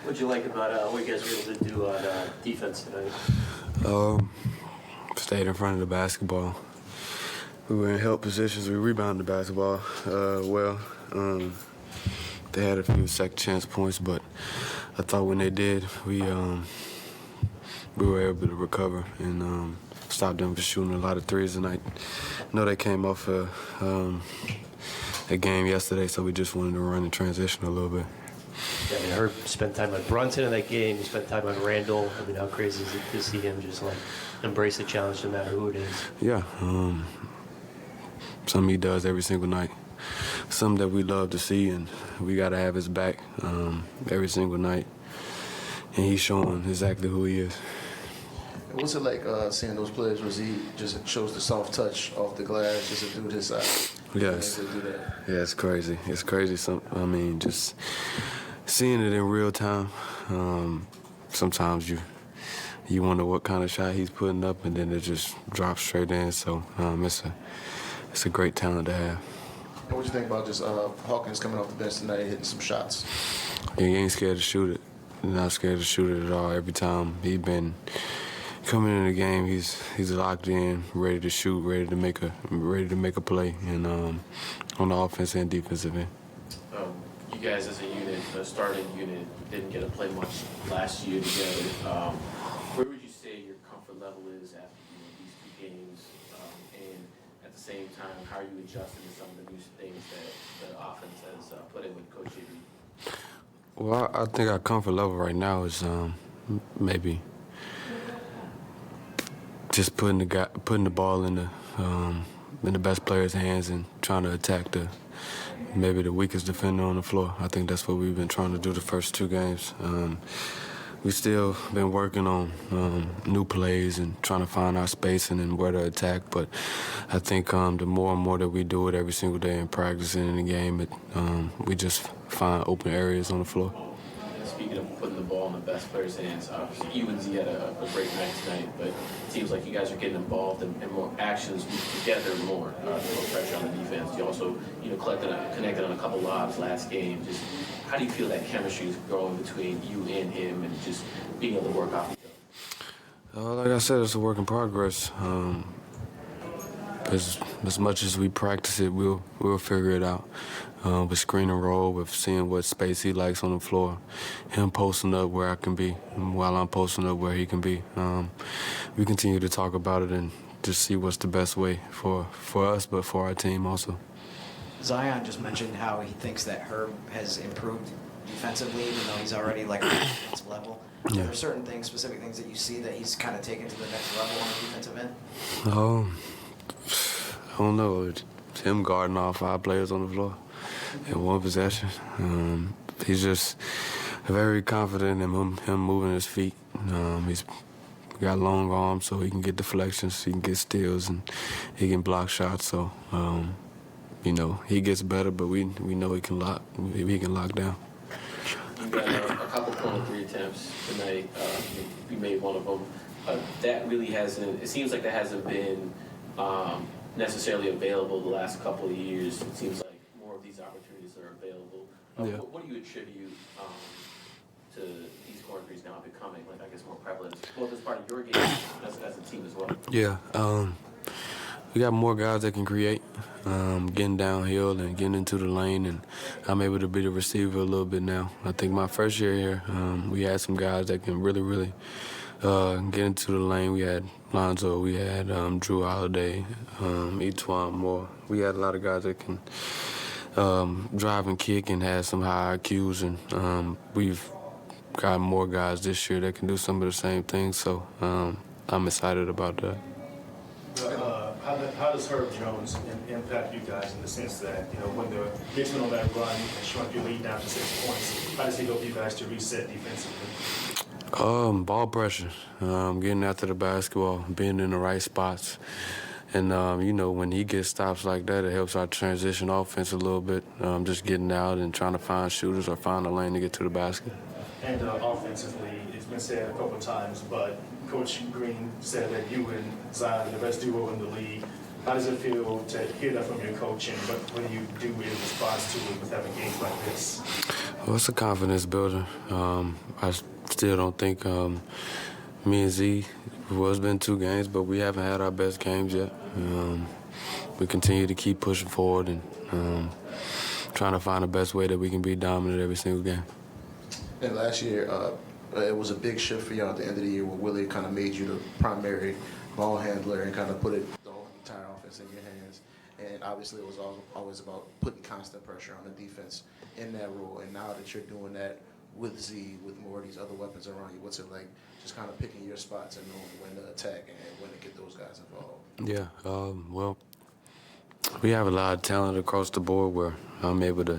What'd you like about what you guys were able to do on defense tonight? Stayed in front of the basketball. We were in help positions. We rebounded the basketball well. They had a few second chance points, but I thought when they did, we were able to recover and stop them from shooting a lot of threes tonight. I know they came off a game yesterday, so we just wanted to run in transition a little bit. Yeah, I mean, Herb spent time on Brunson in that game. He spent time on Randall. I mean, how crazy is it to see him just like embrace the challenge no matter who it is? Yeah, something he does every single night. Something that we love to see, and we got to have his back every single night. And he's showing exactly who he is. What's it like seeing those players where he just shows the soft touch off the glass just to do his size? Yes. Yeah, it's crazy. It's crazy. Just seeing it in real time. Sometimes you wonder what kind of shot he's putting up, and then it just drops straight in. So it's a great talent to have. What do you think about just Hawkins coming off the bench tonight, hitting some shots? Yeah, he ain't scared to shoot it. He's not scared to shoot it at all. Every time he's been coming in the game, he's locked in, ready to shoot, ready to make a play, and on the offense and defensive end. You guys as a unit, a starting unit, didn't get to play much last year together. Where would you say your comfort level is after these two games? And at the same time, how are you adjusting to some of the new things that the offense has put in with Coach J.B.? Well, I think our comfort level right now is maybe just putting the ball in the best player's hands and trying to attack maybe the weakest defender on the floor. I think that's what we've been trying to do the first two games. We've still been working on new plays and trying to find our spacing and where to attack. But I think the more and more that we do it every single day in practice and in the game, we just find open areas on the floor. Speaking of putting the ball in the best player's hands, obviously UNC had a great night tonight, but it seems like you guys are getting involved in more actions together more to put pressure on the defense. You also, connected on a couple lobs last game. Just how do you feel that chemistry is growing between you and him, and just being able to work off each other? Like I said, it's a work in progress. As much as we practice it, we'll figure it out. With screen and roll, with seeing what space he likes on the floor, him posting up where I can be, while I'm posting up where he can be. We continue to talk about it and just see what's the best way for us, but for our team also. Zion just mentioned how he thinks that Herb has improved defensively, even though he's already like on the defensive level. Yeah. Are there certain things, specific things that you see that he's kind of taken to the next level on the defensive end? I don't know. It's him guarding all 5 players on the floor in one possession. He's just very confident in him moving his feet. He's got long arms, so he can get deflections, he can get steals, and he can block shots. So, he gets better, but we know he can lock down. You got a couple corner 3 attempts tonight. You made one of them. That really hasn't. It seems like that hasn't been necessarily available the last couple of years. It seems like more of these opportunities are available. Yeah. What do you attribute to these corner threes now becoming, more prevalent, both as part of your game as a team as well? Yeah. We got more guys that can create, getting downhill and getting into the lane, and I'm able to be the receiver a little bit now. I think my first year here, we had some guys that can really, really get into the lane. We had Lonzo, we had Drew Holiday, Etwan Moore. We had a lot of guys that can drive and kick and have some high IQs, and we've got more guys this year that can do some of the same things, so I'm excited about that. How does Herb Jones impact you guys in the sense that, when the Knicks went on that run and shrunk your lead down to 6 points, how does he help you guys to reset defensively? Ball pressure, getting after the basketball, being in the right spots. And, when he gets stops like that, it helps our transition offense a little bit, just getting out and trying to find shooters or find a lane to get to the basket. And offensively, it's been said a couple of times, but Coach Green said that you and Zion are the best duo in the league. How does it feel to hear that from your coach, and what do you do in response to it with having games like this? Well, it's a confidence builder. I still don't think me and Z, well, it's been 2 games, but we haven't had our best games yet. We continue to keep pushing forward and trying to find the best way that we can be dominant every single game. And last year, it was a big shift for you at the end of the year where Willie kind of made you the primary ball handler and kind of put the whole entire offense in your hands. And obviously it was always about putting constant pressure on the defense in that role. And now that you're doing that with Z, with more of these other weapons around you, what's it like just kind of picking your spots and knowing when to attack and when to get those guys involved? Yeah, well, we have a lot of talent across the board where I'm able to,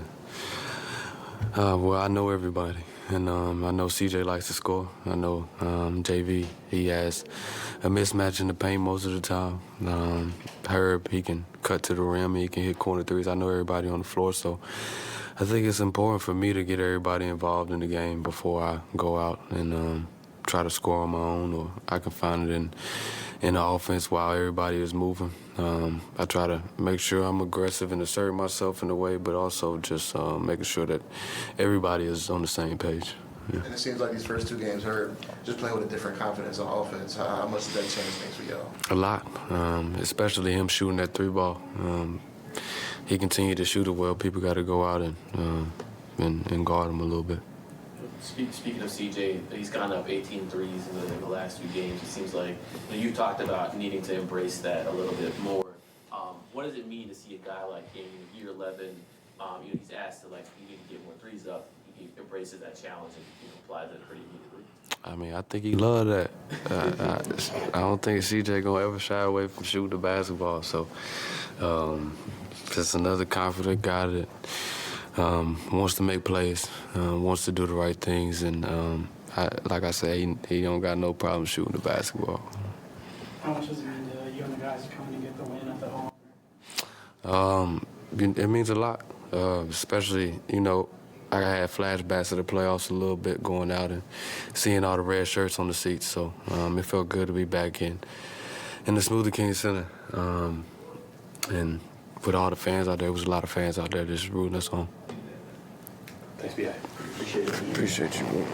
I know everybody. And I know CJ likes to score. I know JV, he has a mismatch in the paint most of the time. Herb, he can cut to the rim, he can hit corner threes. I know everybody on the floor, so I think it's important for me to get everybody involved in the game before I go out and try to score on my own, or I can find it in the offense while everybody is moving. I try to make sure I'm aggressive and assert myself in a way, but also just making sure that everybody is on the same page. Yeah. And it seems like these first 2 games, Herb, just playing with a different confidence on offense. How much did that change things for y'all? A lot, especially him shooting that 3 ball. He continued to shoot it well. People got to go out and guard him a little bit. Speaking of CJ, he's gone up 18 threes in the last 2 games. It seems like you talked about needing to embrace that a little bit more. What does it mean to see a guy like him in year 11? He's asked to you need to get more threes up. He embraces that challenge and applies it pretty immediately. I mean, I think he loved that. I don't think CJ gonna ever shy away from shooting the basketball. So, just another confident guy that wants to make plays, wants to do the right things, and like I said, he don't got no problem shooting the basketball. How much does it mean to you and the guys coming to get the win at the home? It means a lot, especially, I had flashbacks of the playoffs a little bit going out and seeing all the red shirts on the seats. So it felt good to be back in the Smoothie King Center. And with all the fans out there, there was a lot of fans out there just rooting us on. Thanks, B.I. Appreciate it. Appreciate you, bro.